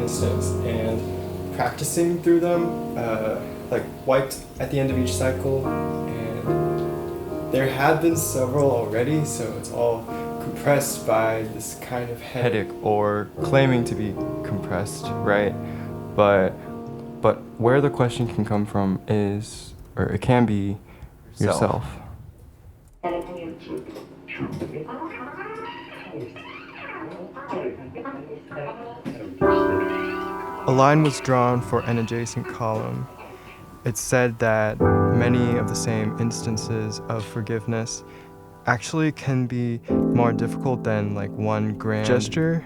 instance, and practicing through them, like wiped at the end of each cycle, and there have been several already, so it's all compressed by this kind of headache or claiming to be compressed, right? But where the question can come from is, or it can be, yourself. A line was drawn for an adjacent column. It said that many of the same instances of forgiveness actually can be more difficult than like one grand gesture,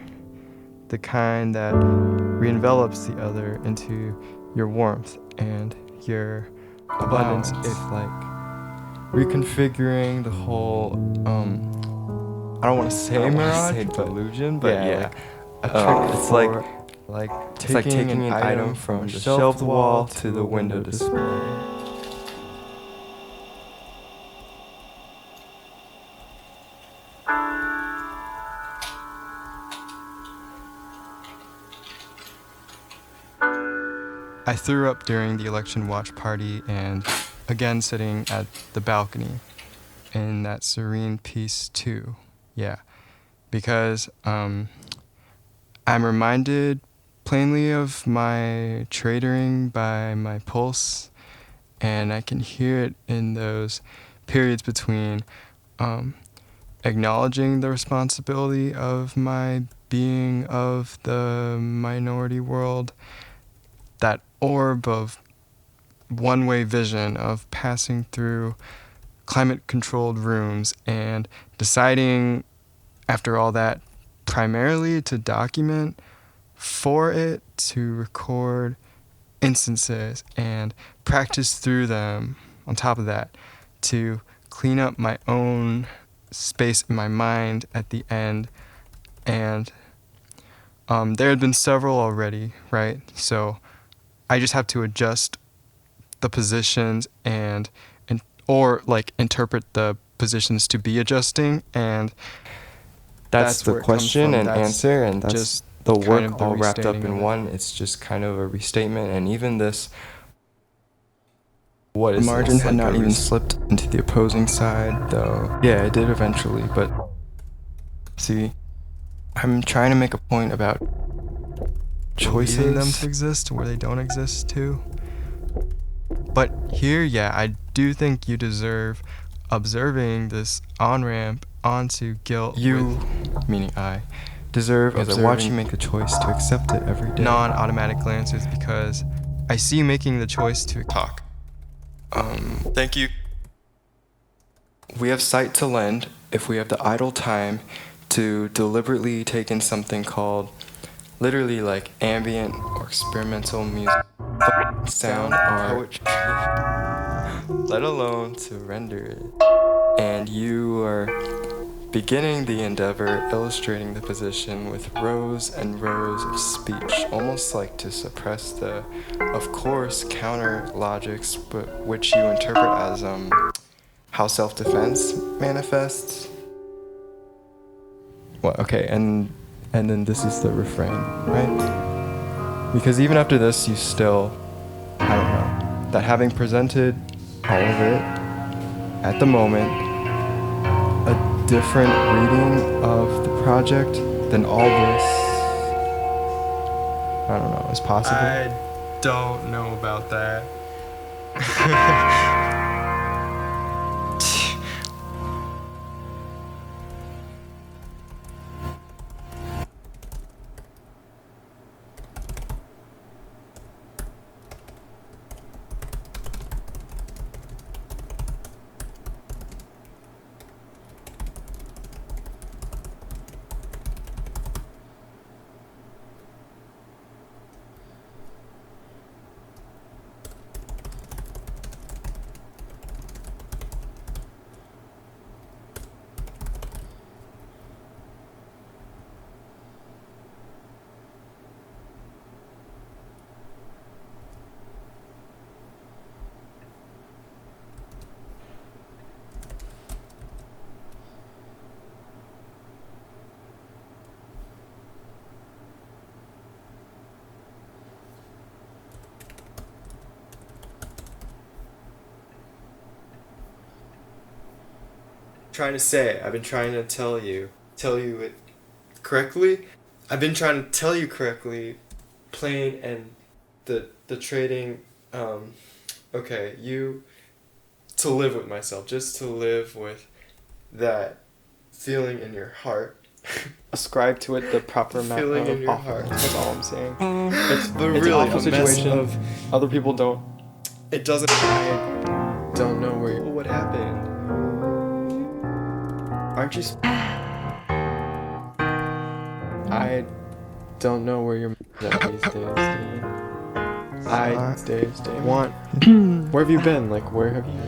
the kind that re-envelops the other into your warmth and your abundance. If like reconfiguring the whole I don't want to say mirage, but delusion, but yeah, like a trick. It's like taking an item from the shelved wall to the window display. I threw up during the election watch party and again sitting at the balcony in that serene peace too. Yeah, because I'm reminded plainly of my traitoring by my pulse, and I can hear it in those periods between acknowledging the responsibility of my being of the minority world, that orb of one-way vision of passing through climate-controlled rooms and deciding after all that primarily to document for it, to record instances and practice through them on top of that, to clean up my own space in my mind at the end. And there had been several already, right? So I just have to adjust the positions and or like interpret the positions to be adjusting, and that's the question and answer, and that's just the work all wrapped up in one. It's just kind of a restatement, and even this, what is the margin had not even slipped into the opposing side, though. Yeah, it did eventually, but see, I'm trying to make a point about choicing them to exist where they don't exist too. But here, yeah, I do think you deserve observing this on-ramp onto guilt. You, meaning I, deserve as I watch you make the choice to accept it every day. Non-automatic glances, because I see you making the choice to talk. Thank you. We have sight to lend if we have the idle time to deliberately take in something called literally like ambient or experimental music, sound art, let alone to render it. And you are beginning the endeavor, illustrating the position with rows and rows of speech, almost like to suppress the, of course, counter logics, but which you interpret as how self-defense manifests. Well, okay, and then this is the refrain, right? Because even after this, you still, I don't know, that having presented all of it at the moment, a different reading of the project than all this, I don't know, is possible? I don't know about that. trying to say. I've been trying to tell you it correctly. I've been trying to tell you correctly, plain and the trading. Okay, to live with myself, just to live with that feeling in your heart. Ascribe to it the proper amount Feeling of in your awfulness. heart. That's all I'm saying. It's really an awful a mess situation. of. Other people don't. It doesn't. I don't know what happened. Aren't you? I don't know where you're at these days, Steven. I want. Where have you been? Like, where have you?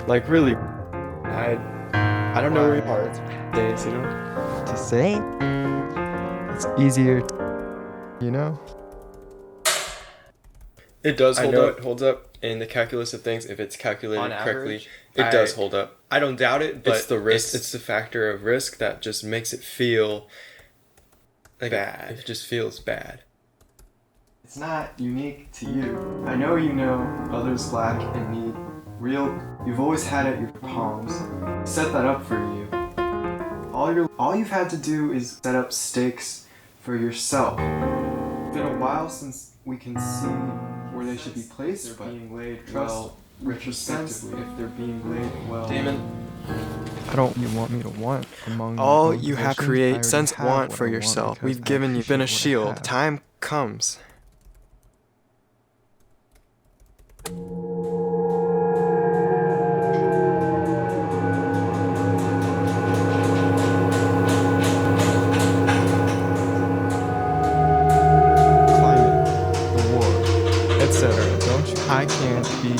Like, really? I don't know where you are these days. You know. To say, it's easier, you know? It does hold up. It holds up in the calculus of things. If it's calculated correctly, it does hold up. I don't doubt it, but it's the risk. It's the factor of risk that just makes it feel like bad. It just feels bad. It's not unique to you. I know you know others lack and need you've always had it in your palms. Set that up for you. All you've had to do is set up stakes for yourself. It's been a while since we can see where they should be placed, but being laid well retrospectively. If they're being laid well. Damon, I don't. You want me to want among all you have to create sense want for yourself. We've given you been a shield. Time comes. I can't be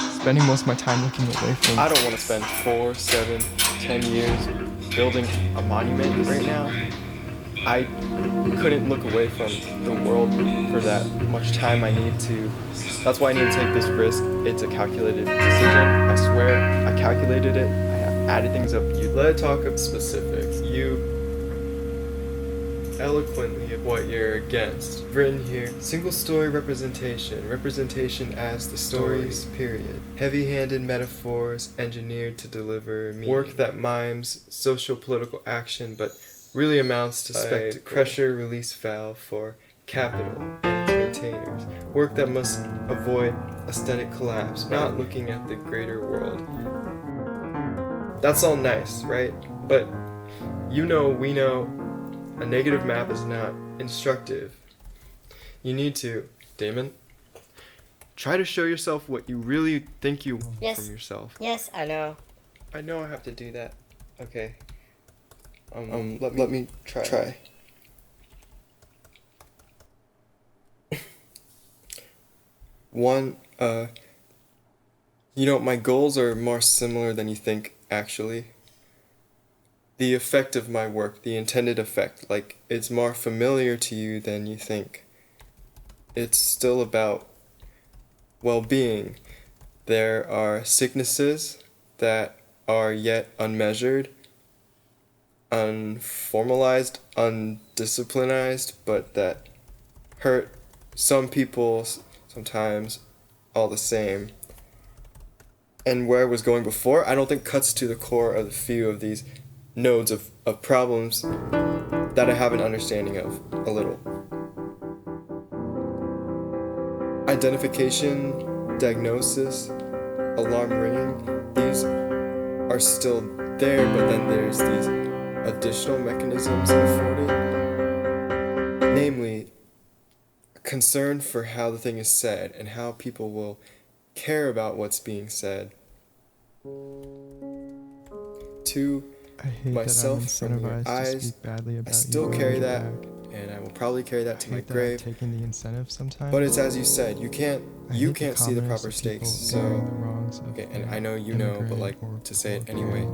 spending most of my time looking away from. I don't want to spend 4, 7, 10 years building a monument right now. I couldn't look away from the world for that much time. That's why I need to take this risk. It's a calculated decision. I swear, I calculated it. I have added things up. Let's talk of specifics. You eloquently of what you're against. Written here, single story representation as the stories, period. Heavy-handed metaphors engineered to deliver meaning. Work that mimes social political action but really amounts to spectacle. Pressure release valve for capital and its maintainers. Work that must avoid aesthetic collapse, not looking at the greater world. That's all nice, right? But we know a negative map is not instructive. You need to, Damon, try to show yourself what you really think you want from yourself. Yes, I know. I know I have to do that. Okay. Let me try. One, my goals are more similar than you think, actually. The effect of my work, the intended effect, like, it's more familiar to you than you think. It's still about well-being. There are sicknesses that are yet unmeasured, unformalized, undisciplinized, but that hurt some people sometimes all the same. And where I was going before, I don't think cuts to the core of the few of these nodes of problems that I have an understanding of a little. Identification, diagnosis, alarm ringing, these are still there, but then there's these additional mechanisms afforded, namely concern for how the thing is said and how people will care about what's being said. To myself from your eyes, I still carry that, and I will probably carry that to my grave. Taking the incentive sometimes. But it's as you said, you can't see the proper stakes. So, okay, and I know you know, but like to say it anyway.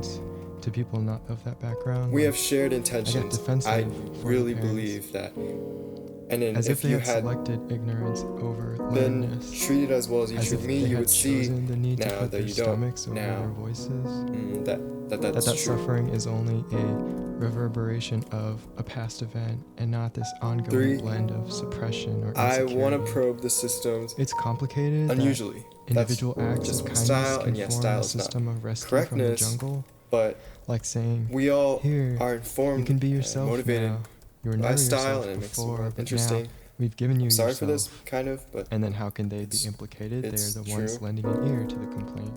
To people not of that background, we have shared intentions. I really believe that. And then if you had ignorance over been treated as well as you treat me, you would see now that you don't now that's true. Suffering is only a reverberation of a past event and not this ongoing blend of suppression or insecurity. I want to probe the systems. It's complicated. Unusually, individual acts just of my kindness style, can and yes, form style a is system not of rescue correctness, from the jungle. but like saying, we all "Here, are informed, you can be yourself motivated now. You were never lifestyle, yourself and it makes it before, more but interesting. now we've given you I'm sorry yourself." for this, kind of, but And then how can they be it's- implicated? They're it's the ones true. lending an ear to the complaint.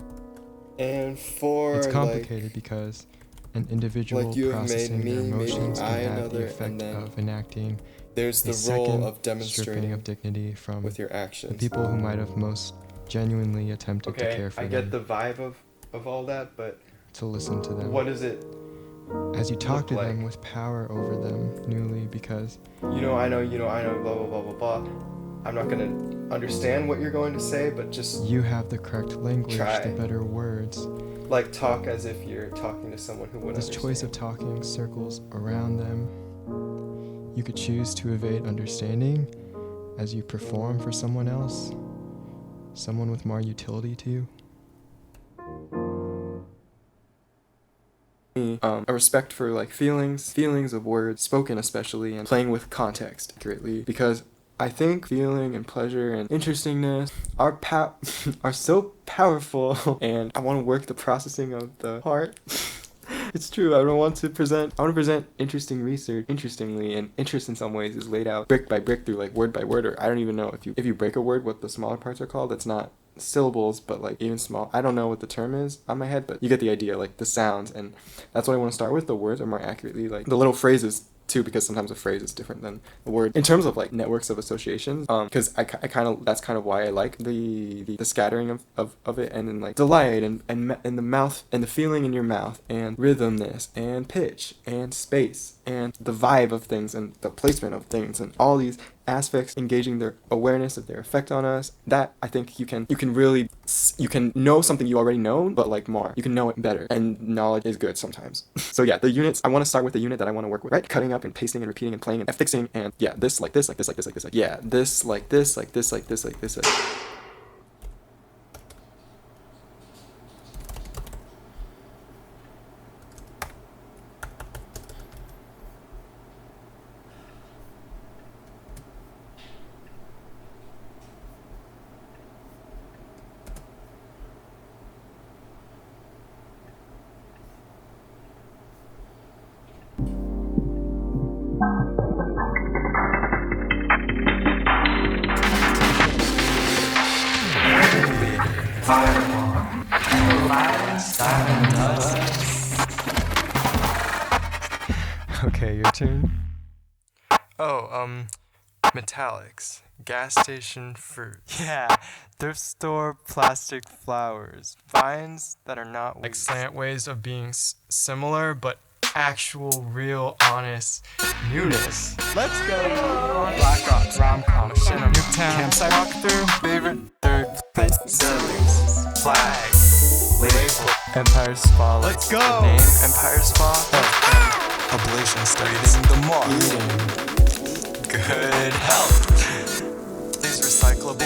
And for It's complicated because an individual you have made processing me, their maybe emotions I can have another, the and effect then of enacting there's a the second role of stripping demonstrating of dignity from with your the actions. people who might have most genuinely attempted to care for I them, get the vibe of all that, but to listen to them. what is it? As you talk look to them like? with power over them newly, because I know, blah, blah, blah, blah, blah. I'm not gonna understand what you're going to say, but just you have the correct language, try. the better words. Like talk as if you're talking to someone who would This understand. choice of talking circles around them. You could choose to evade understanding as you perform for someone else, someone with more utility to you. A respect for like feelings of words spoken, especially, and playing with context accurately, because I think feeling and pleasure and interestingness are are so powerful, and I want to work the processing of the heart. It's true. I want to present interesting research interestingly, and interest in some ways is laid out brick by brick through like word by word, or I don't even know if you break a word what the smaller parts are called. It's not syllables, but like even small. I don't know what the term is on my head, but you get the idea, like the sounds, and that's what I want to start with. The words are more accurately like the little phrases too, because sometimes a phrase is different than the word in terms of like networks of associations, because I kind of, that's kind of why I like the scattering of it, and then like delight and the mouth and the feeling in your mouth, and rhythmness and pitch and space and the vibe of things and the placement of things, and all these aspects engaging their awareness of their effect on us. That I think you can really, you can know something you already know, but like more, you can know it better, and knowledge is good sometimes. So yeah, the units, I want to start with the unit that I want to work with, right? Cutting up and pasting and repeating and playing and fixing, and yeah, this like this, like this, like this, like this, like yeah, this like this, like this, like this, like this, like Okay, your turn. Oh, metallics, gas station fruit. Yeah, thrift store plastic flowers, vines that are not like slant ways of being similar, but actual, real, honest newness. Let's go. Black Rocks, rom-com, Nuketown, campsite walkthrough, favorite third place sellers, flag, label, Empire Spa. Let's go. The name Empire Spa. Oh, and ablation studies. The more eating. Good health. These recyclable.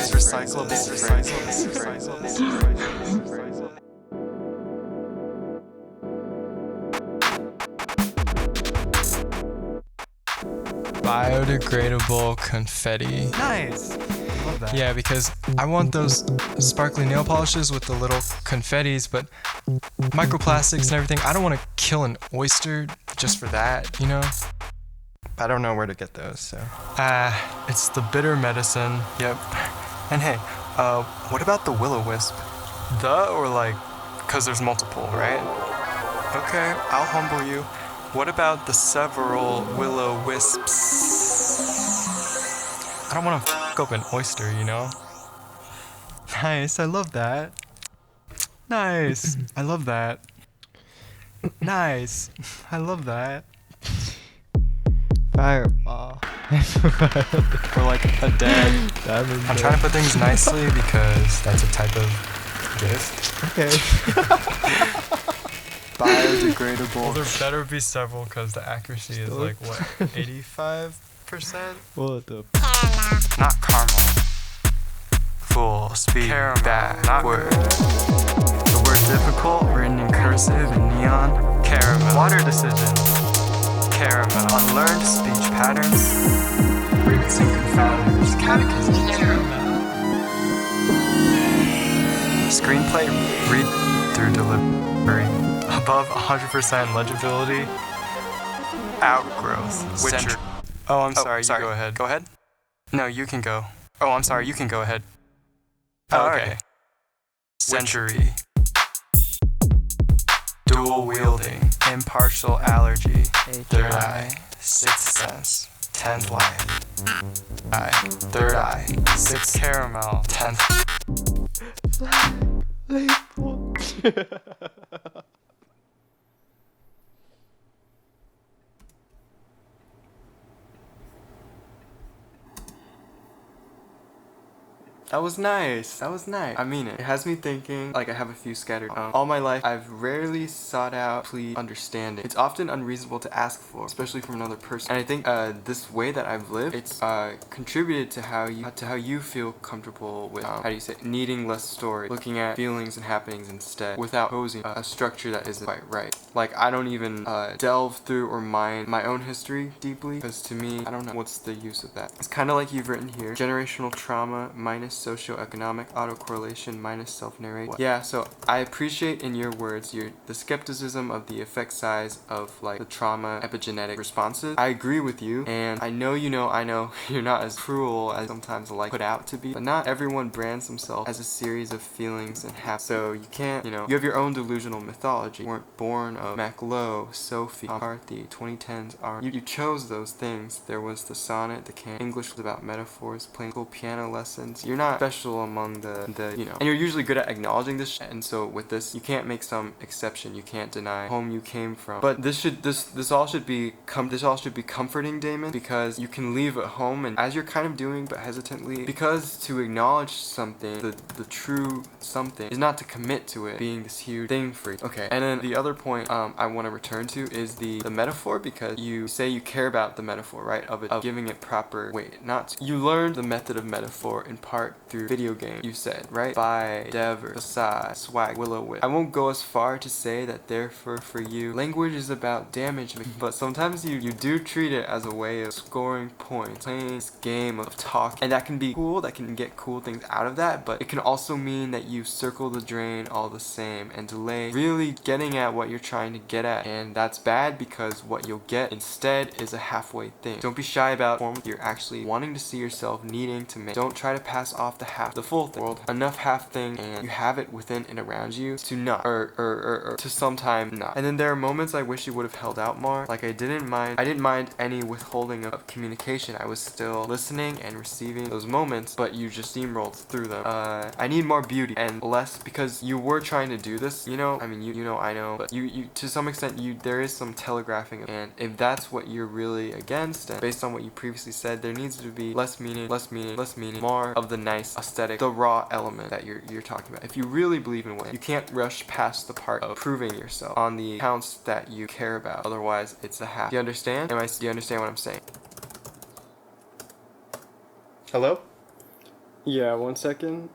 Biodegradable confetti. Nice. Love that. Yeah, because I want those sparkly nail polishes with the little confettis, but microplastics and everything. I don't want to kill an oyster just for that, you know? I don't know where to get those, so. It's the bitter medicine. Yep. And hey, what about the will-o-wisp? Or like, cause there's multiple, right? Okay, I'll humble you. What about the several will-o-wisps? I don't want to f*** up an oyster, you know? Nice, I love that. Nice, I love that. Nice, I love that. fireball. Or like a dead. I'm trying to put things nicely because that's a type of gift. Okay. Biodegradable. Well, there better be several because the accuracy is like what, 85%? What the? Not caramel. Full speed. Caramel. Not word. The word difficult, written in cursive and neon. Caramel. Water decision. Caramel. Unlearned speech patterns. Roots and confounders. Catechism. Caramel. Screenplay. Read through delivery. above 100% legibility. Outgrowth. Which Oh, I'm sorry, you go ahead. Go ahead? No, you can go. Oh, I'm sorry, you can go ahead. Oh, okay. Century. Dual wielding. Impartial allergy. Third eye. Sixth sense. 10th life. Third eye. Sixth caramel. 10th. That was nice. That was nice. I mean it. It has me thinking, like I have a few scattered. All my life, I've rarely sought out complete understanding. It's often unreasonable to ask for, especially from another person. And I think this way that I've lived, it's contributed to how you feel comfortable with, how do you say, needing less story, looking at feelings and happenings instead, without posing a structure that isn't quite right. Like I don't even delve through or mind my own history deeply, because to me, I don't know what's the use of that. It's kind of like you've written here: generational trauma minus socioeconomic autocorrelation minus self-narrate. Yeah, so I appreciate in your words the skepticism of the effect size of like the trauma epigenetic responses. I agree with you, and I know you're not as cruel as sometimes like put out to be, but not everyone brands themselves as a series of feelings and habits. So you can't, you have your own delusional mythology. You weren't born of MacLowe, Sophie, McCarthy, 2010s art. You chose those things. There was the sonnet, the can. English was about metaphors, playing school piano lessons. You're not special among the and you're usually good at acknowledging this shit, and so with this you can't make some exception. You can't deny home you came from, but this all should be comforting, Damon, because you can leave at home, and as you're kind of doing but hesitantly, because to acknowledge something, the true something, is not to commit to it being this huge thing for you. Okay, and then the other point I want to return to is the metaphor, because you say you care about the metaphor, right, of giving it proper weight. You learned the method of metaphor in part through video game, you said, right? By Dever, Facade, Swag, Willow Whip. I won't go as far to say that therefore for you, language is about damage, but sometimes you do treat it as a way of scoring points, playing this game of talk, and that can be cool, that can get cool things out of that, but it can also mean that you circle the drain all the same and delay really getting at what you're trying to get at, and that's bad because what you'll get instead is a halfway thing. Don't be shy about form you're actually wanting to see yourself needing to make. Don't try to pass off the full thing. World, enough half thing, and you have it within and around you to not, or to sometime not. And then there are moments I wish you would have held out more. Like I didn't mind any withholding of communication. I was still listening and receiving those moments, but you just steamrolled through them. I need more beauty and less, because you were trying to do this, I mean, I know, but you to some extent, there is some telegraphing, and if that's what you're really against, and based on what you previously said, there needs to be less meaning, more of the nice aesthetic, the raw element that you're talking about. If you really believe in winning, you can't rush past the part of proving yourself on the accounts that you care about. Otherwise, it's a half. Do you understand? Do you understand what I'm saying? Hello? Yeah, 1 second.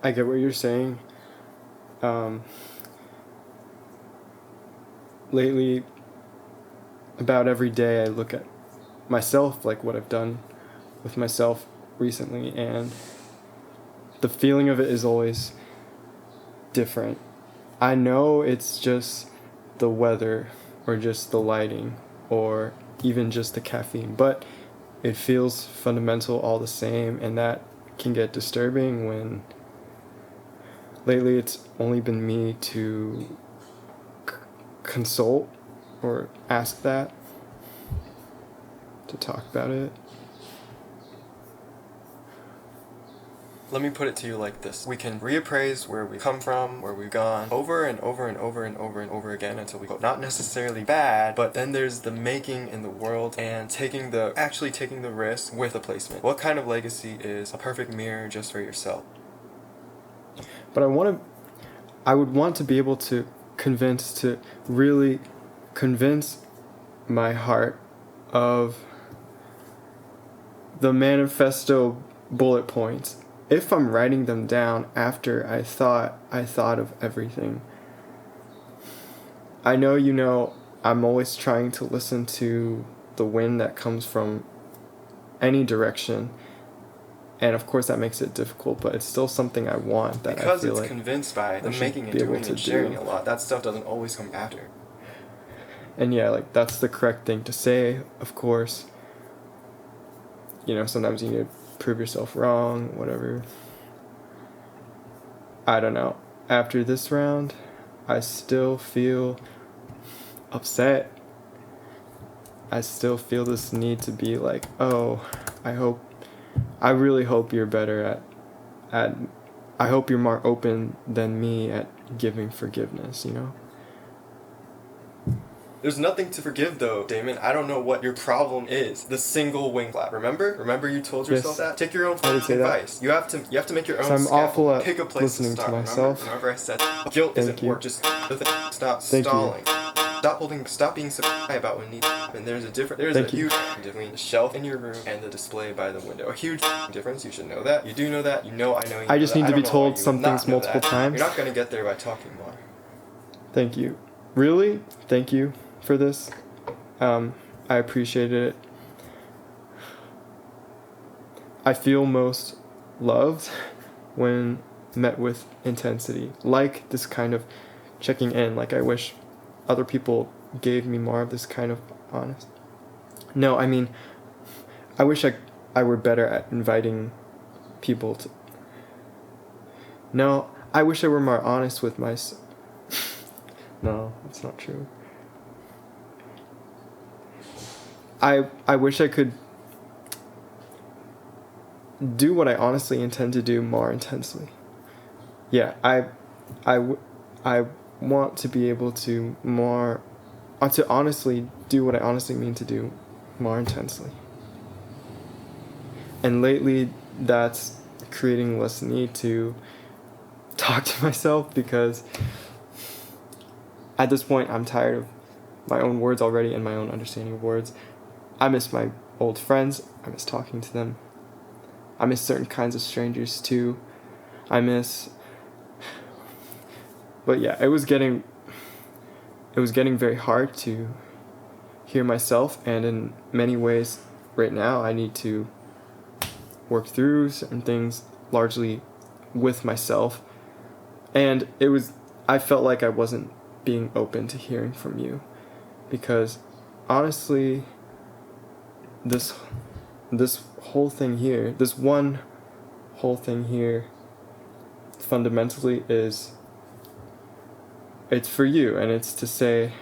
I get what you're saying. Lately, about every day, I look at myself, like what I've done with myself recently, and the feeling of it is always different. I know it's just the weather, or just the lighting, or even just the caffeine, but it feels fundamental all the same, and that can get disturbing when lately it's only been me to consult or ask that, to talk about it. Let me put it to you like this. We can reappraise where we've come from, where we've gone, over and over and over and over and over again until we go not necessarily bad, but then there's the making in the world and actually taking the risk with a placement. What kind of legacy is a perfect mirror just for yourself? But I would want to be able to really convince my heart of the manifesto bullet points. If I'm writing them down after I thought of everything. I know, I'm always trying to listen to the wind that comes from any direction. And of course that makes it difficult, but it's still something I want that because I feel it's like convinced by the should making and be able doing to and sharing do. a lot. That stuff doesn't always come after. And yeah, like that's the correct thing to say, of course. Sometimes you need to prove yourself wrong, whatever. I don't know. After this round, I still feel upset. I still feel this need to be like, oh, I really hope you're better I hope you're more open than me at giving forgiveness, There's nothing to forgive though, Damon. I don't know what your problem is. The single wing flap. Remember you told yourself that? Take your own advice. You have to make your own So I'm awful at pick a place listening to start. to myself. Remember I said guilt isn't work. Just stop stalling. Stop being so shy about when needs happen. There's a huge difference between the shelf in your room and the display by the window. A huge difference. You should know that. You do know that. I know you know I just need to be told some things multiple multiple times. You're not gonna get there by talking more. Thank you. Really? Thank you for this. I appreciated it. I feel most loved when met with intensity. Like this kind of checking in. Like I wish other people gave me more of this kind of honest. No, I mean, I wish I were better at inviting people to. No, I wish I were more honest with myself. No, that's not true. I wish I could do what I honestly intend to do more intensely. Yeah, I want to be able to honestly do what I honestly mean to do more intensely. And lately, that's creating less need to talk to myself because at this point, I'm tired of my own words already and my own understanding of words. I miss my old friends. I miss talking to them. I miss certain kinds of strangers too. But yeah, it was getting very hard to hear myself, and in many ways right now I need to work through certain things largely with myself. And I felt like I wasn't being open to hearing from you because honestly this whole thing here, this one whole thing here fundamentally it's for you, and it's to say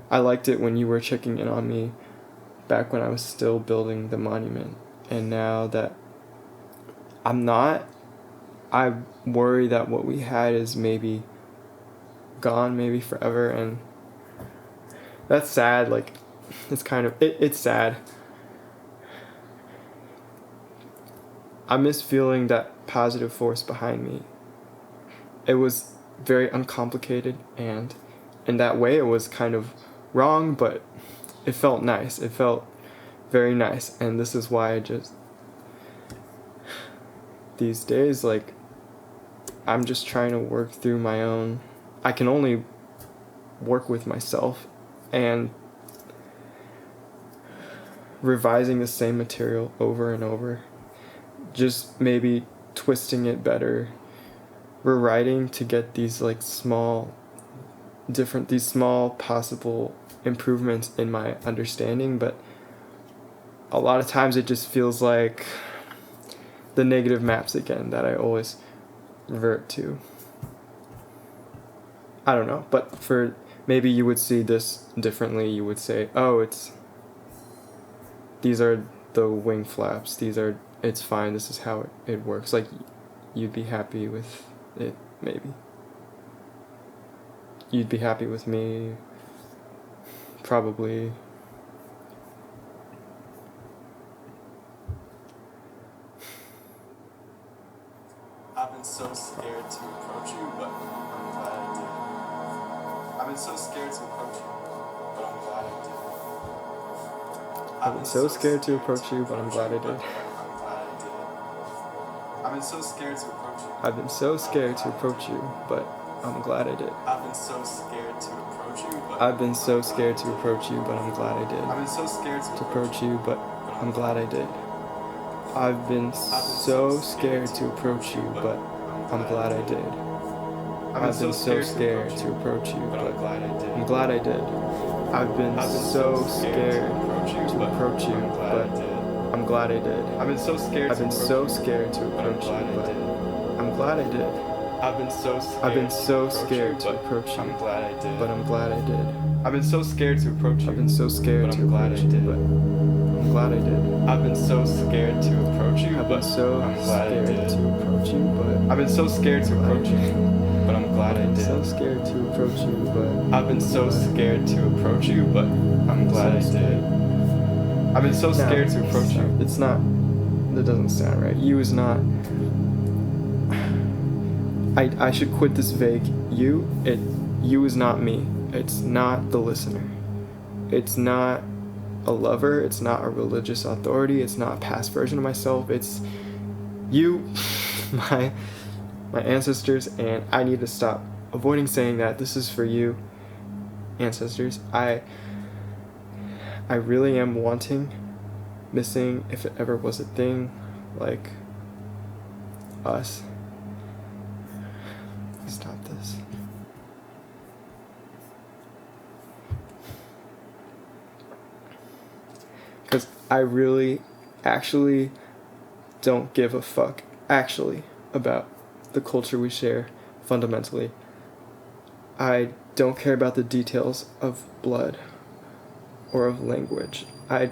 I liked it when you were checking in on me back when I was still building the monument, and now that I'm not, I worry that what we had is maybe gone, maybe forever, and that's sad. Like, it's kind of it's sad. I miss feeling that positive force behind me. It was very uncomplicated, and in that way it was kind of wrong, but it felt nice. It felt very nice, and this is why these days, like, I'm just trying to work through my own. I can only work with myself, and revising the same material over and over, just maybe twisting it better, rewriting to get these like small possible improvements in my understanding. But a lot of times it just feels like the negative maps again that I always revert to. I don't know, but maybe you would see this differently. You would say, oh, these are the wing flaps, it's fine, this is how it works. Like, you'd be happy with it, maybe. You'd be happy with me, probably. I've been so scared to approach you, but I'm glad I did. I've been so scared to approach you. I've been so scared to approach you, but I'm glad I did. I've been so scared to approach you, but I've been so scared to approach you, but I'm glad I did. I've been so scared to approach you, but I'm glad I did. I've been so scared to approach you, but I'm glad I did. I've been so scared to approach you, but I'm glad I did. I've been so scared to approach you, but I'm glad I did. I've been so scared I've been so scared to approach you, but I'm glad I did. I've been so scared to approach you, I'm glad I did. but I'm glad I did. I've been so scared to approach you. I've been so scared to approach you, but I'm glad I did. I've been so scared to approach you, I've been so scared to approach you, but I've been so scared to approach you, but I'm glad I did. So scared to approach you, but I've been so scared to approach you, but I'm glad I did. I've been so scared to approach you. It's not. That doesn't sound right. You is not. I should quit this vague you. You is not me. It's not the listener. It's not a lover. It's not a religious authority. It's not a past version of myself. It's you, my ancestors, and I need to stop avoiding saying that. This is for you, ancestors. I really am missing, if it ever was a thing, like us. Stop this. Because I really, actually don't give a fuck, about the culture we share, fundamentally. I don't care about the details of blood or of language. I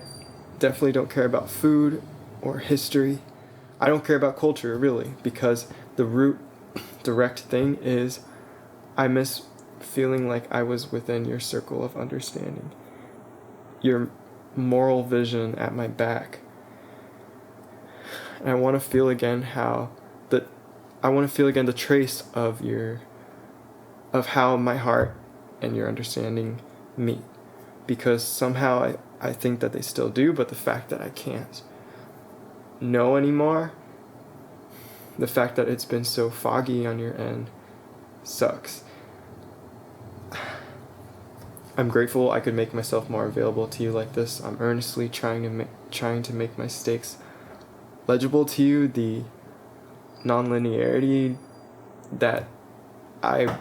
definitely don't care about food or history. I don't care about culture, really, because the root direct thing is I miss feeling like I was within your circle of understanding, your moral vision at my back. And I want to feel again the trace of how my heart and your understanding meet. Because somehow I think that they still do, but the fact that I can't know anymore, the fact that it's been so foggy on your end, sucks. I'm grateful I could make myself more available to you like this. I'm earnestly trying to make my stakes legible to you. The non-linearity that I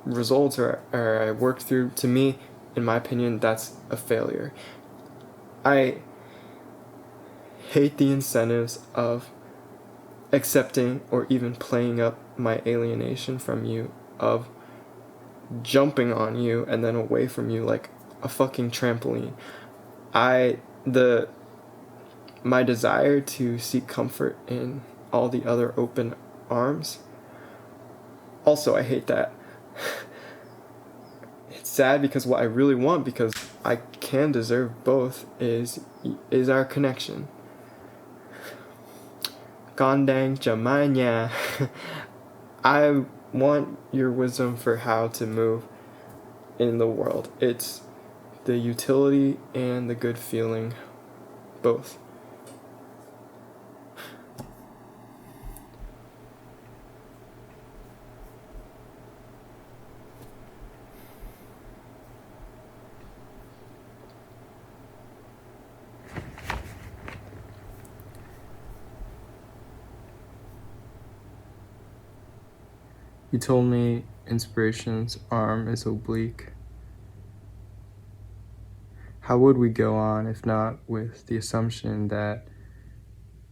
worked through, to me, in my opinion, that's a failure. I hate the incentives of accepting or even playing up my alienation from you, of jumping on you and then away from you like a fucking trampoline. My desire to seek comfort in all the other open arms, also I hate that. It's sad because what I really want, because I can deserve both, is our connection. Gondang Jamanya. I want your wisdom for how to move in the world. It's the utility and the good feeling, both. You told me inspiration's arm is oblique. How would we go on if not with the assumption that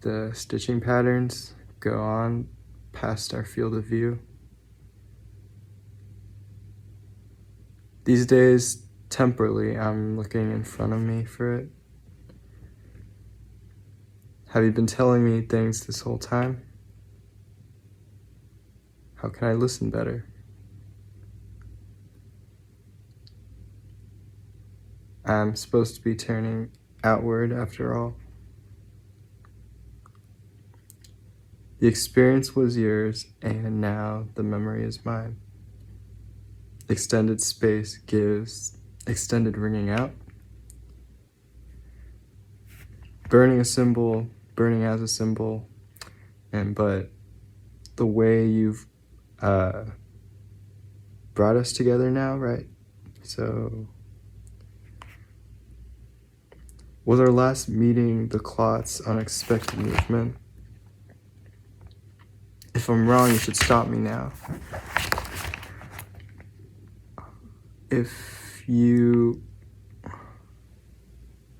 the stitching patterns go on past our field of view? These days, temporally, I'm looking in front of me for it. Have you been telling me things this whole time? How can I listen better? I'm supposed to be turning outward after all. The experience was yours, and now the memory is mine. Extended space gives extended ringing out. burning a symbol, burning as a symbol, but the way you've brought us together now, right? So, was our last meeting the clot's unexpected movement? If I'm wrong, you should stop me now. If you...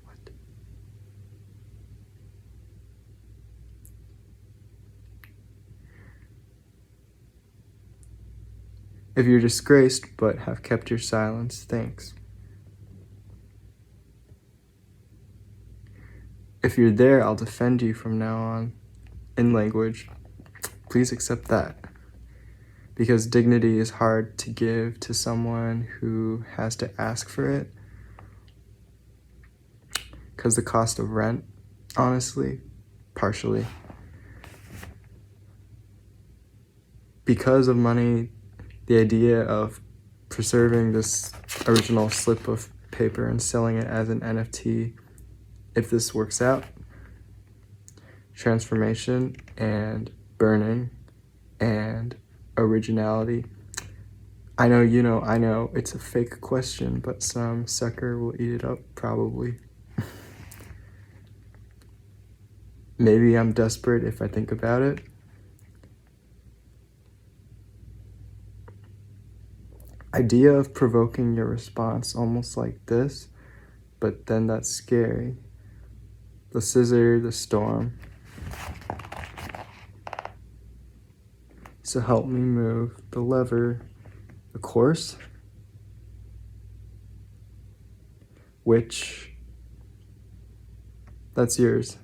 What? If you're disgraced but have kept your silence, thanks. If you're there, I'll defend you from now on. In language, please accept that. Because dignity is hard to give to someone who has to ask for it. Because the cost of rent, honestly, partially. Because of money, the idea of preserving this original slip of paper and selling it as an NFT, if this works out, transformation and burning and originality. I know it's a fake question, but some sucker will eat it up, probably. Maybe I'm desperate if I think about it. Idea of provoking your response almost like this, but then that's scary. The scissor, the storm. So help me move the lever, the course, which, that's yours.